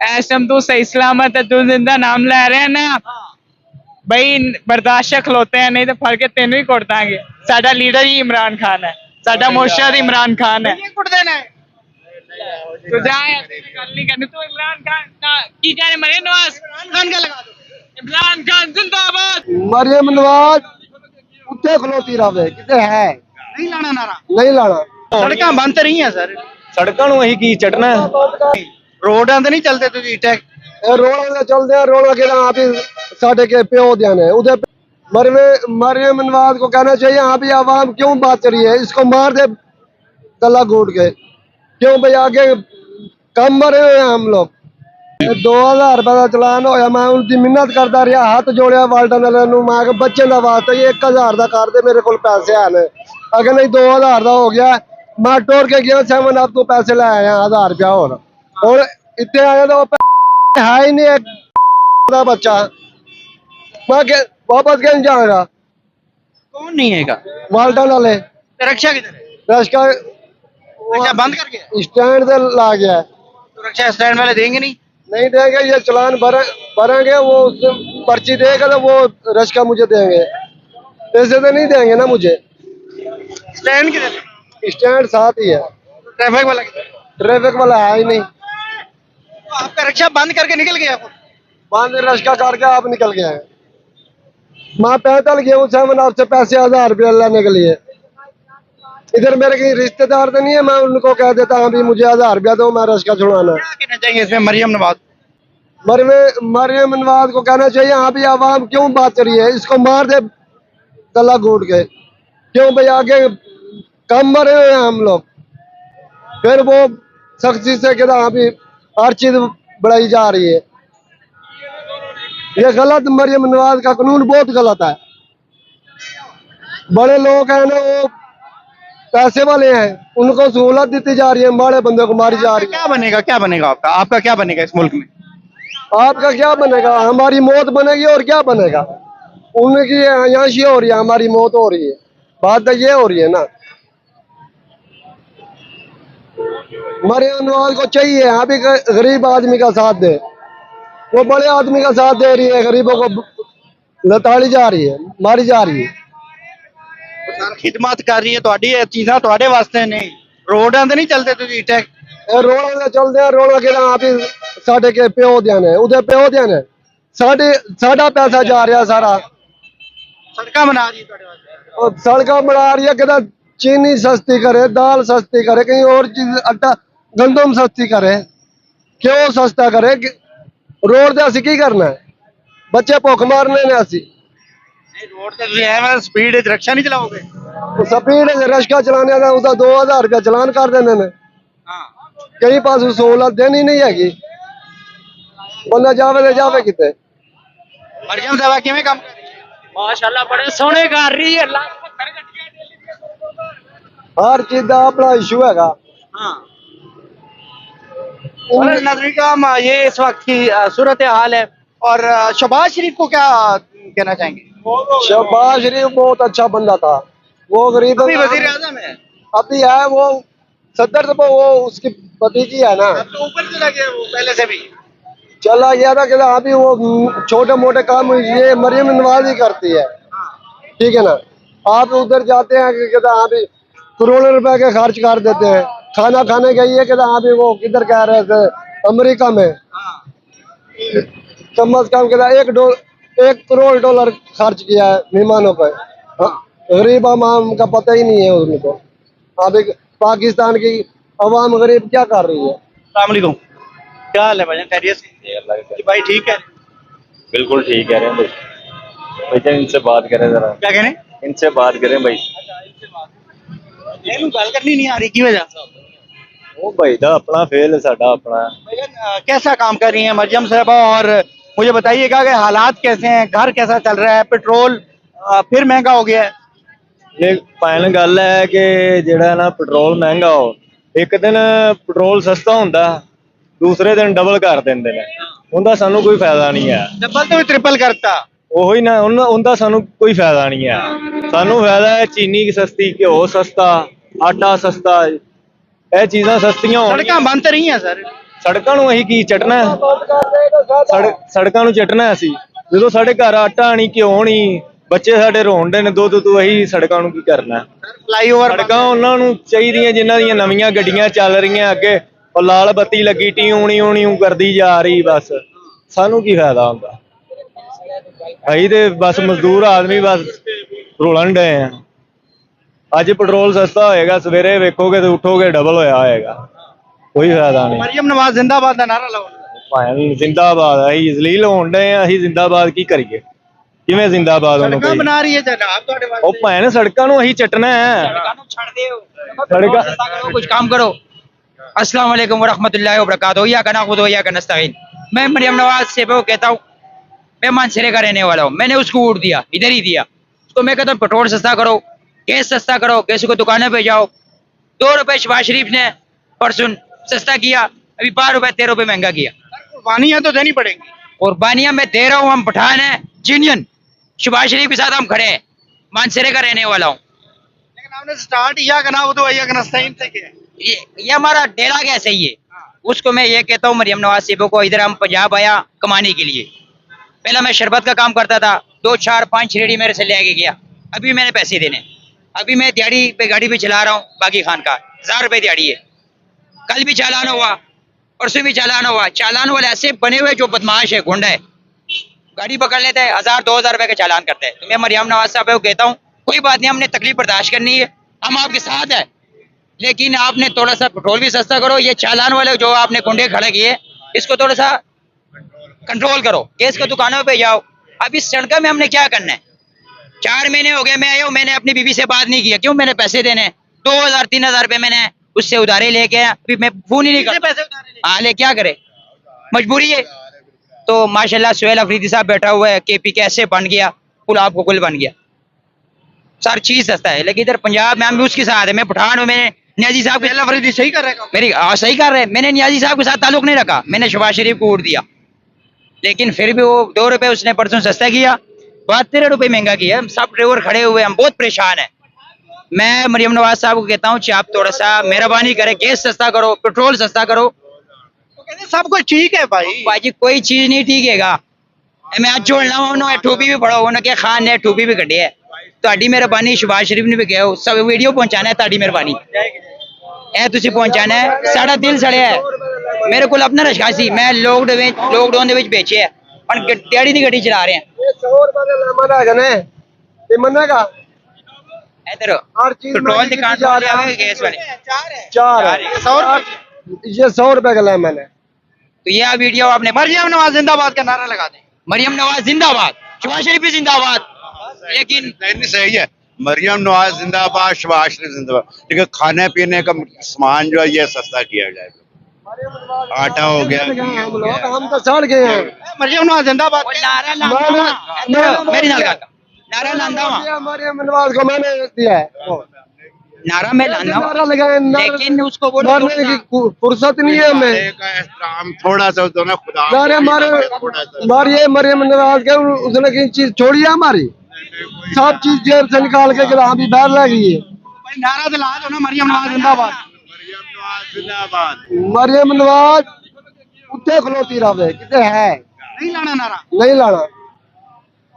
ऐसम तू सही सलामत है, तू जिंदा नाम ले रहे हैं ना भाई, बर्दाश्त खलोते हैं, नहीं तो फड़ के तेन ही कुट देंगे। साडा लीडर ही इमरान खान है, साडा मुर्शद इमरान खान है। कुट देना है तो जा, गल नहीं करनी। तू इमरान खान की कहने मरे नवाज इमरान खान का लगा दो। इमरान खान जिंदाबाद। मरियम नवाज उत्ते खलोती रहे, किते है नहीं लाना नारा, नहीं लाना। सड़क बंद तो रही है सर, सड़कों अं की चढ़ना रोडां ते नहीं चलते तुझी टैक रोड़ा चलते हैं, रोड़ा के आप ही साढ़े के प्यो देने उधर। मरियम नवाज को कहना चाहिए, यहाँ भी आवाम क्यों बात करी है, इसको मार दे गला घूट के। क्यों भाई आगे कम मरे हुए हैं हम लोग। 2000 रुपए का चलान होया, मैं उनकी मिन्नत करता रहा, हाथ जोड़िया वाल्टन वाले मैं बच्चे का वास्ते 1000 का कर दे, मेरे को पैसे है। अगर नहीं 2000 का हो गया, मैं टोर के गया 7 अब तू पैसे ले आया 1000 रुपया और इतने आया तो है ही नहीं एक बच्चा। मैं वापस कहीं जाएगा, कौन नहीं है वाल्टन वाले रक्षा किधर है? रक्षा रक्षा बंद कर गया, स्टैंड से ला गया है। तो रक्षा स्टैंड वाले देंगे नहीं देंगे, ये चलान भरेंगे, वो उससे पर्ची देगा तो वो रश्का मुझे देंगे, पैसे तो नहीं देंगे ना मुझे। स्टैंड किधर है? स्टैंड साथ ही है, ट्रैफिक वाला किधर है? ट्रैफिक वाला है ही नहीं। तो आपका रक्षा बंद करके निकल गया खुद? बांध रश्का करके आप निकल गए हैं। मैं पैदल गया हूँ 7 आपसे पैसे 1000 रुपया लेने के लिए। इधर मेरे कहीं रिश्तेदार तो नहीं है, मैं उनको कह देता हाँ भी मुझे 1000 रुपया दो, मैं रश्का छुड़ाना। क्या कहना चाहिए इसमें मरियम नवाज? मरियम नवाज को कहना चाहिए, हाँ भी आवाम क्यों बात करी है, इसको मार दे गला घूट के। क्यों भाई आगे कम मरे हुए हैं हम लोग। फिर वो सख्ती से कहता हाँ भी हर चीज बढ़ाई जा रही है, ये गलत। मरियम नवाज का कानून बहुत गलत है। बड़े लोग हैं ना, वो पैसे वाले हैं, उनको सहूलत दी जा रही है, बड़े बंदे को मारी जा रही है। क्या बनेगा आपका क्या बनेगा इस मुल्क में? आपका क्या बनेगा? हमारी मौत बनेगी और क्या बनेगा? उनकी अयाशी हो रही है, हमारी मौत हो रही है। बात तो ये हो रही है ना। मरियम नवाज को चाहिए अभी गरीब आदमी का साथ दे, वो बड़े आदमी का साथ दे रही है, गरीबों को लताड़ी जा रही है, मारी जा रही है। खिदमत कर रही है, ਤੁਹਾਡੀ चीज़ा ਤੁਹਾਡੇ वास्ते नहीं, रोडां ते नहीं चलते तुझी टैक रोड़ा चलते हैं, रोड़ा के आप ही साढ़े के प्यो देने उधर प्यो देने, साढ़ा पैसा जा रहा सारा। सड़क बना रही है और सड़क बना रही है, कहता चीनी सस्ती करे, दाल सस्ती करे, कहीं और चीज आटा गंदम सस्ती करे। क्यों सस्ता करे? रोड से असी की करना है? बच्चे भुख मारने ने असी। रोड से स्पीड रक्षा नहीं चलाओगे? स्पीड रश्का चलाने का उसका 2000 रुपया चलान कर देने ने। कहीं पास सहूलत देनी नहीं हैगी, बंदा जावे तो जावे किते। मरियम साहब किवें काम कर रही है? माशाल्लाह बड़े सोहने कर रही है। हर चीज का अपना इशू हैगा। नाज़रीन का ये इस वक्त की सूरत हाल है। और शहबाज शरीफ को क्या कहना चाहेंगे? शहबाज शरीफ बहुत अच्छा बंदा था, वो गरीब वजीर आजम है, अभी है, वो सदर तो वो उसकी भतीजी है ना। अब तो ऊपर चला गया वो पहले से भी। चला गया था, कहता अभी वो छोटे मोटे काम ये मरियम नवाज ही करती है, ठीक है ना। आप उधर जाते हैं, कहता हाँ भी करोड़ों रुपए के खर्च कर देते हैं, खाना खाने गई है, कहता हाँ भी वो किधर कह रहे थे अमेरिका में, कम अज कम कहता $1 करोड़ खर्च किया है मेहमानों पर। गरीब आवाम का पता ही नहीं है उनको। अभी पाकिस्तान की अवाम गरीब क्या कर रही है? अस्सलाम वालेकुम, क्या हाल है भाई? खैरियत से भाई? ठीक है, बिल्कुल ठीक कह रहे हैं भाई। भाई इनसे बात करें जरा, क्या कह रहे हैं? इनसे बात करें भाई। गल करनी नहीं आ रही की वजह? वो भाई दा अपना फेल है, साडा अपना। कैसा काम कर रही है मरियम साहबा? और मुझे बताइएगा कि हालात कैसे हैं, घर कैसा चल रहा है? पेट्रोल फिर महंगा हो गया है। ये फाइनल गल है कि जेड़ा ना पेट्रोल महंगा हो, एक दिन पेट्रोल सस्ता होंदा, दूसरे दिन डबल कर देंदे ने, उनका सानू कोई फायदा नहीं है। डबल तो भी ट्रिपल करता, ਉਹੀ ना उनका सानू कोई फायदा नहीं है। सानू फायदा है चीनी सस्ती, घ्यो सस्ता, आटा सस्ता, ये चीज़ां सस्तियां होण। सड़क बंद तो रही है सर? ਸੜਕਾਂ ਨੂੰ ਅਸੀਂ ਕੀ ਚਟਣਾ ਹੈ? बंद कर देगा सादा। ਸੜਕਾਂ ਨੂੰ ਚਟਣਾ ਅਸੀਂ ਜਦੋਂ ਸਾਡੇ ਘਰ ਆਟਾ ਨਹੀਂ ਘਿਓ ਨਹੀਂ ਬੱਚੇ ਸਾਡੇ ਰੋਂਦੇ ਨੇ ਦੁੱਧ ਤੋਂ ਅਸੀਂ ਸੜਕਾਂ ਨੂੰ ਕੀ ਕਰਨਾ ਹੈ? फ्लाईओवर ਸੜਕਾਂ ਉਹਨਾਂ ਨੂੰ ਚਾਹੀਦੀਆਂ ਜਿਨ੍ਹਾਂ ਦੀਆਂ ਨਵੀਆਂ ਗੱਡੀਆਂ ਚੱਲ ਰਹੀਆਂ ਅੱਗੇ ਉਹ ਲਾਲ ਬੱਤੀ ਲੱਗੀ ਟਿਊਂ ਕਰਦੀ ਜਾ ਰਹੀ ਬਸ ਸਾਨੂੰ ਕੀ ਫਾਇਦਾ ਹੁੰਦਾ ਅਸੀਂ ਤੇ ਬਸ ਮਜ਼ਦੂਰ ਆਦਮੀ ਬਸ ਰੋਲਣ ਡਏ ਆ ਅੱਜ ਪੈਟਰੋਲ ਸਸਤਾ ਹੋਏਗਾ ਸਵੇਰੇ ਵੇਖੋਗੇ ਤੇ ਉੱਠੋਗੇ ਡਬਲ ਹੋਇਆ ਹੋਏਗਾ ਕੋਈ ਫਾਇਦਾ ਨਹੀਂ मरियम नवाज जिंदाबाद का नारा लगाओ ਭਾਵੇਂ ਜ਼ਿੰਦਾਬਾਦ ਅਸੀਂ ਜ਼ਲੀਲ ਹੋਣ ਡਏ ਆ ਅਸੀਂ ਜ਼ਿੰਦਾਬਾਦ ਕੀ ਕਰੀਏ ਕਿਵੇਂ ਜ਼ਿੰਦਾਬਾਦ ਉਹਨੂੰ सड़क ਕਹੀਏ? बना रही है जनाब ਤੁਹਾਡੇ ਉਹ ਵਾਸਤੇ ਭੈਣ ਸੜਕਾਂ ਨੂੰ ਅਸੀਂ ਚਟਣਾ ਹੈ छोड़ दो सड़का कुछ काम करो। अस्सलाम वालेकुम वरहमतुल्लाहि वबरकातुहू। या का नअबुदु व इय्याका नस्तईन। मैं मरियम नवाज से वो कहता हूँ, मैं मानसरे का रहने वाला हूँ। मैंने उसको वोट दिया, इधर ही दिया उसको। मैं कहता हूँ पेट्रोल सस्ता करो, गैस सस्ता करो, गैस को दुकानों पे जाओ। 2 रुपए शहबाज शरीफ ने परसों सस्ता किया, अभी 12 रुपए 13 रुपए महंगा किया। कुर्बानियां तो देनी पड़ेगी कुर्बानियां मैं दे रहा हूँ, हम पठान है जीनियन, शहबाज शरीफ के साथ हम खड़े हैं। मानसरे का रहने वाला हूँ। लेकिन आपने स्टार्ट या का नअबुदु व इय्याका नस्तईन से किया ये हमारा डेरा कैसे ही है। उसको मैं ये कहता हूँ मरियम नवाज सिब्बू को, इधर हम पंजाब आया कमाने के लिए। पहला मैं शरबत का काम करता था, 2 4 5 रेडी मेरे से ले के गया। अभी मैंने पैसे देने, अभी मैं दिहाड़ी पे गाड़ी पे चला रहा हूँ बागी खान का 1000 रुपए दिहाड़ी है। कल भी चालान हुआ, परसों भी चालान हुआ। चालान वाले ऐसे बने हुए जो बदमाश है, गुंडा है, गाड़ी पकड़ लेते हैं 1000 2000 रुपए के चालान करते हैं। तो मैं मरियम नवाज साहब को कहता हूँ कोई बात नहीं, हमने तकलीफ बर्दाश्त करनी है, हम आपके साथ है, लेकिन आपने थोड़ा सा पेट्रोल भी सस्ता करो। ये चालान वाले जो आपने गुंडे खड़े किए इसको थोड़ा सा कंट्रोल करो। गैस की दुकानों पे जाओ। अब इस सड़क में हमने क्या करना है? 4 महीने हो गए मैं आया हूँ, मैंने अपनी बीवी से बात नहीं किया। क्यों? मैंने पैसे देने 2000 3000 रुपए मैंने उससे उधारे लेके आया, अभी मैं फोन ही नहीं करता। पैसे उधारे ले हाँ ले क्या करे, मजबूरी है। तो माशाल्लाह सुहेल अफरीदी साहब बैठा हुआ है, केपी कैसे बन गया, कुल आपको कुल बन गया, सारी चीज सस्ता है। लेकिन इधर पंजाब में हम भी उसके साथ है। मैं पठान हूँ, मैंने नियाजी साहब सुहेल अफरीदी सही कर रहे हैं मेरी सही कर रहे हैं। मैंने नियाजी साहब के साथ ताल्लुक नहीं रखा, मैंने शहबाज शरीफ को वोट दिया, लेकिन फिर भी वो 2 रुपए उसने परसों सस्ता किया, 13 रुपए महंगा किया। हम सब ड्राइवर खड़े हुए, हम बहुत परेशान है। मैं मरियम नवाज साहब को कहता हूँ आप थोड़ा सा मेहरबानी करें, गैस सस्ता करो, पेट्रोल सस्ता करो। तो कहते हैं सब कुछ ठीक है भाई भाजी कोई चीज नहीं ठीक हैगा। मैं आज जोड़ना उन्होंने टूबी भी पढ़ो, उन्होंने क्या खान ने टूबी भी कढ़ी है। ਤੁਹਾਡੀ ਮਿਹਰਬਾਨੀ ਸ਼ਹਬਾਜ਼ ਸ਼ਰੀਫ ਨੇ ਵੀ ਕਿਹਾ ਸਭ ਵੀਡੀਓ ਪਹੁੰਚਾਣਾ ਹੈ, ਤੁਹਾਡੀ ਮਿਹਰਬਾਨੀ ਇਹ ਤੁਸੀਂ ਪਹੁੰਚਾਣਾ ਹੈ। ਸਾਡਾ ਦਿਲ ਸੜਿਆ ਹੈ। ਮੇਰੇ ਕੋਲ ਆਪਣਾ ਰਸ਼ਕਾ ਸੀ, ਮੈਂ ਲੋਕਡਾਊਨ ਦੇ ਵਿੱਚ ਵੇਚਿਆ, ਹੁਣ ਦਿਹਾੜੀ ਦੀ ਗੱਡੀ ਚਲਾ ਰਹੇ ਹਾਂ। ये 100 रुपए का लेमन है ने ये मनेगा इधर हर चीज पेट्रोल महंगी दुकान जा वाले रहा आवे गैस वाले 4 है 100 रुपए ये 100 रुपए का लेमन है। तो ये वीडियो आपने मरियम नवाज जिंदाबाद का नारा लगा दें मरियम नवाज जिंदाबाद, शहबाज शरीफ भी जिंदाबाद। लेकिन नहीं सही है, मरियम नवाज जिंदाबाद, शहबाज शरीफ जिंदाबाद, लेकिन खाने पीने का सामान जो है ये सस्ता किया जाए। आटा हो गया, हम लोग हम तो सड़ गए हैं। मरियम नवाज जिंदाबाद वो नारा लांदा मेरी नाल का नारा लांदा वहाँ मरियम नवाज को मैंने दिया है नारा में लांदा नारा लगाए लेकिन उसको वो मरने की फुर्सत नहीं है हमें। का एहतराम थोड़ा सा तो ना खुदा नारे मारे थोड़ा सा मारिए मरियम नवाज के उसने की चीज छोड़ी है हमारी, सब चीज जेब से निकाल के हम भी बाहर लगी है। भाई नारा दिला दो ना मरियम नवाज जिंदाबाद मरियम नवाज जिंदाबाद। मरियम नवाज उत्ते खलोती रहे कितने है नहीं लाना नारा नहीं लाना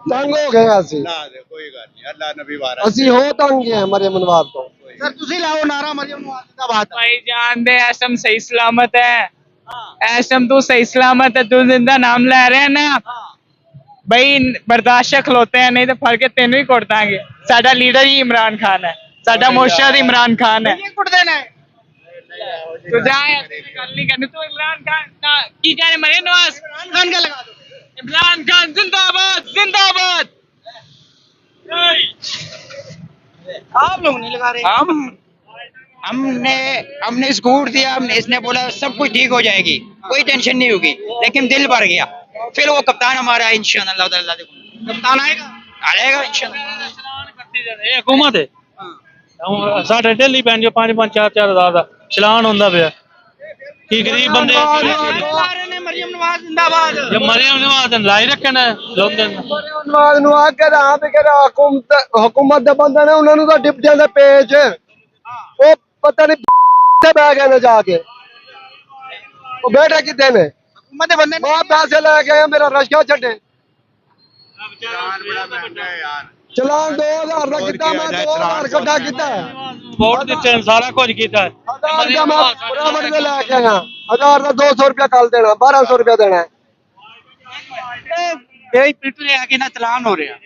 तंग हो गए ਅਸੀਂ ना दे कोई गल नहीं, अल्लाह नबी वारा ਅਸੀਂ हो तंग हैं मरियम नवाज तो। सर ਤੁਸੀਂ ਲਾਓ ਨਾਰਾ ਮਰੀਮ ਨਵਾਜ਼ ਜਿੰਦਾਬਾਦ भाई जान दे ऐसम सही सलामत है, ऐसम तू सही सलामत है, तू जिंदा नाम ले रहे हैं ना भाई, बर्दाश्त खलोते हैं नहीं तो फड़ के तेन भी कुट दांगे। साडा लीडर ही इमरान खान है, साडा मुर्शद इमरान खान है। ਇਹ ਕੁੱਟਦੇ ਨੇ तू जा गल नहीं करनी, तू इमरान खान की कह रहे मरियम नवाज इमरान खान का लगा दो इमरान खान जिंदाबाद जिंदाबाद। आप लोग नहीं लगा रहे हमने इसको वोट दिया, हमने इसने बोला सब कुछ ठीक हो जाएगी, कोई टेंशन नहीं होगी, लेकिन दिल भर गया। फिर वो कप्तान हमारा है इंशाअल्लाह ताला, कप्तान आएगा आएगा इंशाअल्लाह। ਇਹ ਹਕੂਮਤ ਹੈ ਹੁਣ ਸਾਡੇ ਦਿੱਲੀ ਪੈਣ ਜੋ 5-5 4-4 ਹਜ਼ਾਰ ਦਾ ਚਲਾਨ ਹੁੰਦਾ ਪਿਆ ਕੀ ਗਰੀਬ ਬੰਦੇ ला रहे ने मरियम नवाज जिंदाबाद ਜੇ ਮਰਿਆ ਨਵਾਜ਼ ਲਾਈ ਰੱਖਣ ਲੋਕਾਂ ਨੇ ਮਰਿयम ਨਵਾਜ਼ ਨੂੰ ਆ ਕੇ ਰਾਂ ਤੇ ਕਿਹੜਾ ਹੁਕੂਮਤ ਦੇ ਬੰਦੇ ਨੇ ਉਹਨਾਂ ਨੂੰ ਤਾਂ ਡਿਪਟੀਆਂ ਦੇ ਪੇਜ ਉਹ ਪਤਾ ਨਹੀਂ ਤੇ ਬਹਿ ਗਏ ਨੇ ਜਾ ਕੇ वो बैठे कितने ने हुकूमत दे बंदे वहाँ पैसे लेके आए मेरा रश्का छे चलान 2000 का कितना मैं 2000 कट्ठा कितना वोट दिते हैं, सारा कुछ किया है। 1000 का मैं बराबर में लेके आया 1000 का 200 रुपया कल देना 1200 रुपया देना है ਬੇਈ ਪਿੱਟ ਰਿਹਾ ਕਿ ਨਾ ਚਲਾਨ ਹੋ ਰਿਹਾ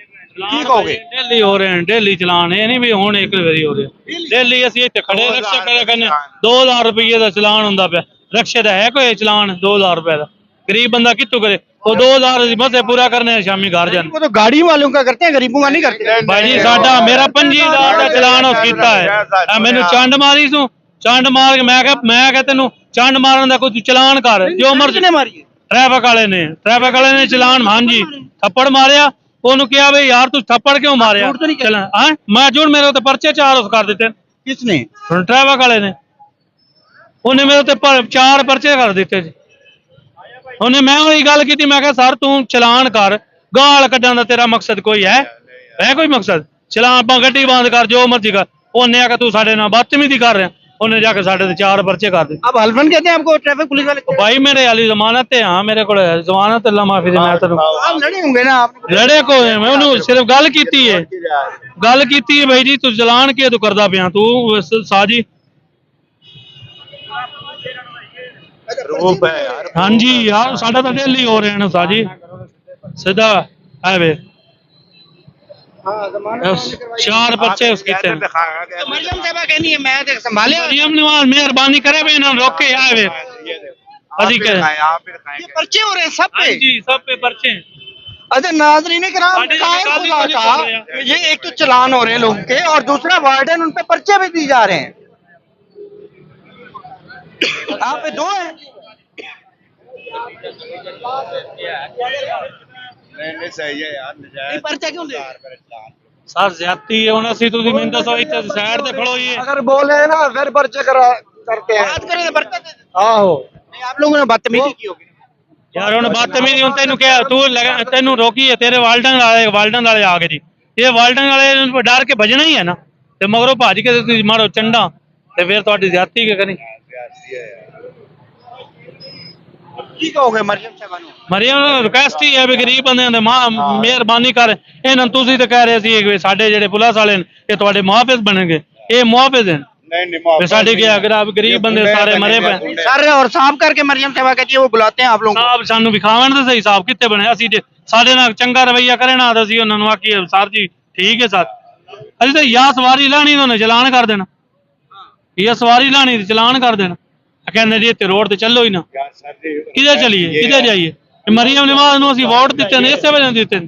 ਕੀ ਕਹੋਗੇ डेली हो रहे हैं, डेली चलान ये नहीं भी हुण एक वारी हो रहे डेली ਅਸੀਂ ਇੱਥੇ ਖੜੇ ਰਕਸ਼ਾ ਕਰਿਆ ਕਰਨੇ 2000 ਰੁਪਏ ਦਾ ਚਲਾਨ ਹੁੰਦਾ ਪਿਆ ਰਕਸ਼ੇ ਦਾ ਹੈ ਕੋਈ ਚਲਾਨ 2000 ਰੁਪਏ ਦਾ गरीब बंदा कितों करे वो 2000 मसे पूरा करने शामी घर जाने वो तो गाड़ी वालों का करते हैं गरीबों का नहीं करते भाई जी साडा मेरा 5000 ਦਾ ਚਲਾਨ ਉਸ ਕੀਤਾ ਹੈ ਮੈਨੂੰ ਚੰਡ ਮਾਰੀ ਤੂੰ ਚੰਡ ਮਾਰ ਕੇ ਮੈਂ ਕਿਹਾ ਤੈਨੂੰ ਚੰਡ ਮਾਰਨ ਦਾ ਕੋਈ ਚਲਾਨ ਕਰ ਜੋ ਮਰਜ਼ੀ किसने मारी है ट्रैफिक वाले ने चलान हाँ जी थप्पड़ मारिया ਉਹਨੂੰ ਕਿਹਾ ਵੀ ਯਾਰ ਤੂੰ ਥੱਪੜ ਕਿਉਂ ਮਾਰਿਆ ਹਾਂ ਮੈਂ ਝੂਠ ਮੇਰੇ ਉੱਤੇ ਪਰਚੇ 4 ਉਸ ਕਰ ਦਿੱਤੇ किसने ਹੁਣ ਟ੍ਰੈਫਿਕ ਵਾਲੇ ਨੇ ਉਹਨੇ ਮੇਰੇ ਉੱਤੇ 4 ਪਰਚੇ ਕਰ ਦਿੱਤੇ ਜੀ ਉਹਨੇ ਮੈਂ ਉਹੀ ਗੱਲ ਕੀਤੀ ਮੈਂ ਕਿਹਾ ਸਰ ਤੂੰ ਚਲਾਨ ਕਰ ਗਾਲ ਕੱਢਣ ਦਾ ਤੇਰਾ ਮਕਸਦ ਕੋਈ ਹੈ ਕੋਈ ਮਕਸਦ ਚਲਾਨ ਆਪਾਂ ਗੱਡੀ ਬੰਦ ਕਰ ਜੋ ਮਰਜ਼ੀ ਕਰ ਉਹਨੇ ਆ ਕਿ ਤੂੰ ਸਾਡੇ ਨਾਲ ਬਦਤਮੀਜ਼ੀ ਕਰ ਰਿਹਾ ਉਹਨੇ ਜਾ ਕੇ ਸਾਡੇ ਤੇ 4 ਪਰਚੇ ਕਰ ਦਿੱਤੇ अब हल्फन कहते हैं आपको ट्रैफिक पुलिस वाले भाई मेरे वाली जमानत ते हाँ मेरे को जमानत अल्लाह माफी दे मैं तेन आप लड़े होंगे ना आप लड़े को मैं उन्होंने सिर्फ गल कीती है भाई जी तू चलान के तू करदा पिया तू साजी हाँ जी यार साडा तो डेली हो रहे हैं साजी सीधा है वे 4 बच्चे उसके तो मरियम साहबा कहनी है मैं देख संभाले मरियम नवाज मेहरबानी करे वे ना रोके आए वे अधिक ये पर्चे हो रहे हैं सब पे जी सब पे पर्चे अच्छा नाजरीन कराम कायर खुदा का ये एक तो चलान हो रहे हैं लोगों के और दूसरा वार्डन उन पे पर्चे भी दिए जा रहे हैं आप पे 2 हैं नहीं सही है यार नहीं पर्चा क्यों दे सर ज्यादती है ਹੁਣ ਅਸੀਂ ਤੁਸੀਂ ਮੈਨੂੰ ਦੱਸੋ ਇੱਥੇ ਸਾਈਡ ਤੇ ਖੜੋ ਜੀ अगर बोले ना फिर पर्चे करते हैं बात करें तो पर्चा दे आहो नहीं आप लोगों ने बदतमीजी की होगी ਯਾਰ ਹੁਣ ਬਦਤਮੀਜ਼ੀ ਹੁਣ ਤੈਨੂੰ ਕਿਹਾ ਤੂੰ ਤੈਨੂੰ ਰੋਕੀ ਹੈ ਤੇਰੇ ਵਾਲਡਨ ਵਾਲੇ ਆ ਗਏ ਜੀ ਇਹ ਵਾਲਡਨ ਵਾਲੇ ਨੂੰ ਡਰ ਕੇ ਭਜਣਾ ਹੀ ਹੈ ਨਾ ਤੇ ਮਗਰੋਂ ਭੱਜ ਕੇ ਤੁਸੀਂ ਮਾਰੋ ਚੰਡਾ ਤੇ ਫਿਰ ਤੁਹਾਡੀ ਜ਼ਿਆਦਤੀ ਕੀ ਕਰੀ की कहोगे मरियम साहबा ਨੂੰ ਮਰੀਮ ਰਿਕਵੈਸਟ ਹੀ ਹੈ ਵੀ ਗਰੀਬ ਬੰਦਿਆਂ ਦੇ ਮਿਹਰਬਾਨੀ ਕਰ ਇਹਨਾਂ ਤੁਸੀਂ ਤਾਂ ਕਹਿ ਰਹੇ ਸੀ ਕਿ ਸਾਡੇ ਜਿਹੜੇ ਪੁਲਿਸ ਵਾਲੇ ਨੇ ਇਹ ਤੁਹਾਡੇ ਮੁਹਾਫਿਜ਼ ਬਣਨਗੇ ਇਹ ਮੁਹਾਫਿਜ਼ ਹਨ नहीं साढ़े के अगर आप गरीब बंदे सारे मरे पे सर और साफ करके मरियम साहबा कहती है वो बुलाते हैं आप लोगों साहब सानू विखावन तो सही साहब कितने बने असि जे साडे नाल चंगा रवैया करे ना तो असि उन्हां नूं आखीए सर जी ठीक है सर असि तो या सवारी लानी उन्होंने चलान कर देना या सवारी लानी तो चलान कर देना कहंदे जी इत्थे रोड ते चलो ही ना किधर चलिए किधर जाइए मरियम नवाज नूं असि वोट दित्ते ने इसे वजह दित्ते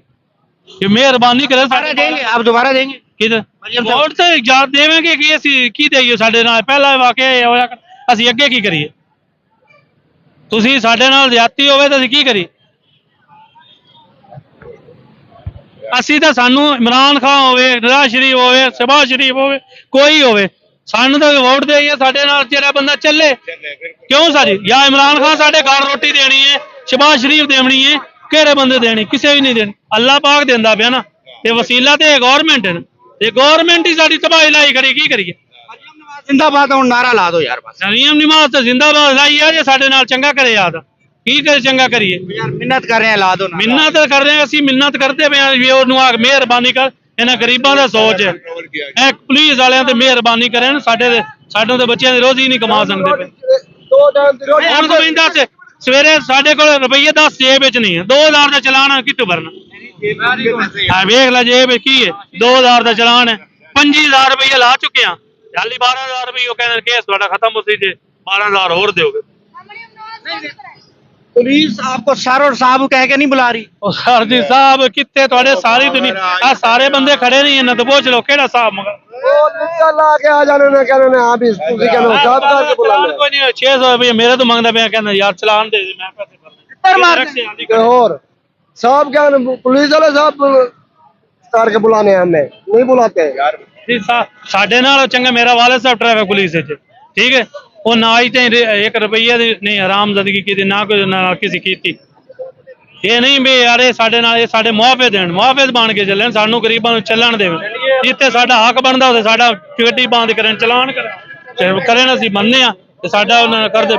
ये मेहरबानी करे सारे देंगे आप दोबारा देंगे किधर वोट तो याद देवेंगे कि ਅਸੀਂ ਕੀ ਦੇਈਏ ਸਾਡੇ ਨਾਲ ਪਹਿਲਾ ਵਾਕਿਆ ਇਹ ਹੋਇਆ ਅਸੀਂ ਅੱਗੇ ਕੀ ਕਰੀਏ ਤੁਸੀਂ ਸਾਡੇ ਨਾਲ ਜ਼ਿਆਦਤੀ ਹੋਵੇ ਤਾਂ ਅਸੀਂ ਕੀ ਕਰੀਏ ਅਸੀਂ ਤਾਂ ਸਾਨੂੰ ਇਮਰਾਨ ਖਾਨ ਹੋਵੇ ਨਵਾਜ਼ ਸ਼ਰੀਫ ਹੋਵੇ ਸ਼ਹਿਬਾਜ਼ ਸ਼ਰੀਫ ਹੋਵੇ ਕੋਈ ਹੋਵੇ ਸਾਨੂੰ ਤਾਂ ਵੋਟ ਦੇਈਏ ਸਾਡੇ ਨਾਲ ਜਿਹੜਾ ਬੰਦਾ ਚੱਲੇ ਕਿਉਂ ਸਾਜੀ ਜਾਂ ਇਮਰਾਨ ਖਾਨ ਸਾਡੇ ਘਰ ਰੋਟੀ ਦੇਣੀ ਹੈ ਸ਼ਹਿਬਾਜ਼ ਸ਼ਰੀਫ ਦੇਣੀ ਹੈ ਕਿਹੜੇ ਬੰਦੇ ਦੇਣੀ ਕਿਸੇ ਵੀ ਨਹੀਂ ਦੇਣੀ ਅੱਲਾਹ ਪਾਕ ਦਿੰਦਾ ਪਿਆ ਨਾ ਤੇ ਵਸੀਲਾ ਤੇ ਗਵਰਨਮੈਂਟ ਹੈ ये गवर्नमेंट ही साड़ी तबाही लाई खड़ी की करिए जिंदाबाद और नारा ला दो यार बस मरियम नवाज तो जिंदाबाद लाई है जे साडे नाल चंगा करे याद की करे चंगा करिए यार मिन्नत कर रहे हैं ला दो मिन्नत कर रहे हैं ਅਸੀਂ ਮਿੰਨਤ ਕਰਦੇ ਪਏ ਆ ਵੀ ਉਹਨੂੰ ਆ ਮਿਹਰਬਾਨੀ ਕਰ ਇਹਨਾਂ ਗਰੀਬਾਂ ਦਾ ਸੋਚ ਹੈ ਇਹ ਪੁਲਿਸ ਵਾਲਿਆਂ ਤੇ ਮਿਹਰਬਾਨੀ ਕਰਨ ਸਾਡੇ ਦੇ ਬੱਚਿਆਂ ਦੀ ਰੋਜ਼ੀ ਨਹੀਂ ਕਮਾ ਸਕਦੇ ਪਏ 2 टाइम की रोटी ਹੁਣ ਤੋਂ ਇੰਦਾ ਤੇ ਸਵੇਰੇ ਸਾਡੇ ਕੋਲ ਰੁਪਈਏ 10 ਜੇਬ ਵਿੱਚ ਨਹੀਂ ਹੈ 2000 ਦਾ ਚਲਾਨ ਕਿੱਥੋਂ ਭਰਨਾ ਆ ਵੇਖ ਲੈ ਜੇਬ ਕੀ ਹੈ 2000 ਦਾ ਚਲਾਨ ਹੈ 5000 ਰੁਪਏ ਲਾ ਚੁੱਕੇ ਆ ਜਾਲੀ 12000 ਰੁਪਏ ਉਹ ਕਹਿੰਦੇ ਕੇਸ ਤੁਹਾਡਾ ਖਤਮ ਹੋ ਸੀ ਜੇ 12000 ਹੋਰ ਦਿਓਗੇ पुलिस आपको सर और साहब कह के नहीं बुला रही ਉਹ ਸਰ ਜੀ ਸਾਹਿਬ ਕਿੱਥੇ ਤੁਹਾਡੇ ਸਾਰੀ ਦੁਨੀਆ ਆ ਸਾਰੇ ਬੰਦੇ ਖੜੇ ਨਹੀਂ ਇਹਨਾਂ ਤੋਂ ਪੁੱਛ ਲਓ ਕਿਹੜਾ ਸਾਹਿਬ ਮਗਰ वो निकल ला के आ जाने ने कहने ने हां भी तुझे कहना साहब करके बुला ले ਕੋਈ ਨਹੀਂ 600 ਰੁਪਏ ਮੇਰੇ ਤੋਂ ਮੰਗਦਾ ਪਿਆ ਕਹਿੰਦਾ ਯਾਰ ਚਲਾਨ ਦੇ ਦੇ ਮੈਂ ਪੈਸੇ किधर मार ते और साहब कहने पुलिस वाले साहब करके बुलाने हमें नहीं बुलाते ਜੀ ਸਾਡੇ ਨਾਲ ਚੰਗਾ ਮੇਰਾ ਵਾਲਿਦ ਸਾਹਿਬ ਟ੍ਰੈਫਿਕ ਪੁਲਿਸ ਵਿੱਚ ਠੀਕ ਹੈ ਉਹ ਨਾ ਹੀ ਤੇ 1 ਰੁਪਈਆ ਦੀ ਨਹੀਂ ਹਰਾਮਜ਼ਾਦਗੀ ਕੀਤੀ ਨਾ ਕੋਈ ਨਾ ਕਿਸੇ ਕੀਤੀ ਇਹ ਨਹੀਂ ਵੀ ਯਾਰ ਇਹ ਸਾਡੇ ਨਾਲ ਇਹ ਸਾਡੇ ਮੁਹਾਫਿਜ਼ ਦੇਣ ਮੁਹਾਫਿਜ਼ ਬਣ ਕੇ ਚੱਲਣ ਸਾਨੂੰ ਗਰੀਬਾਂ ਨੂੰ ਚੱਲਣ ਦੇਣ ਜਿੱਥੇ ਸਾਡਾ ਹੱਕ ਬਣਦਾ ਉੱਥੇ ਸਾਡਾ ਗੱਡੀ ਬੰਦ ਕਰਨ ਚਲਾਨ ਕਰਨ ਅਸੀਂ ਮੰਨਦੇ ਆ ਤੇ ਸਾਡਾ ਉਹਨਾਂ ਕਰਦੇ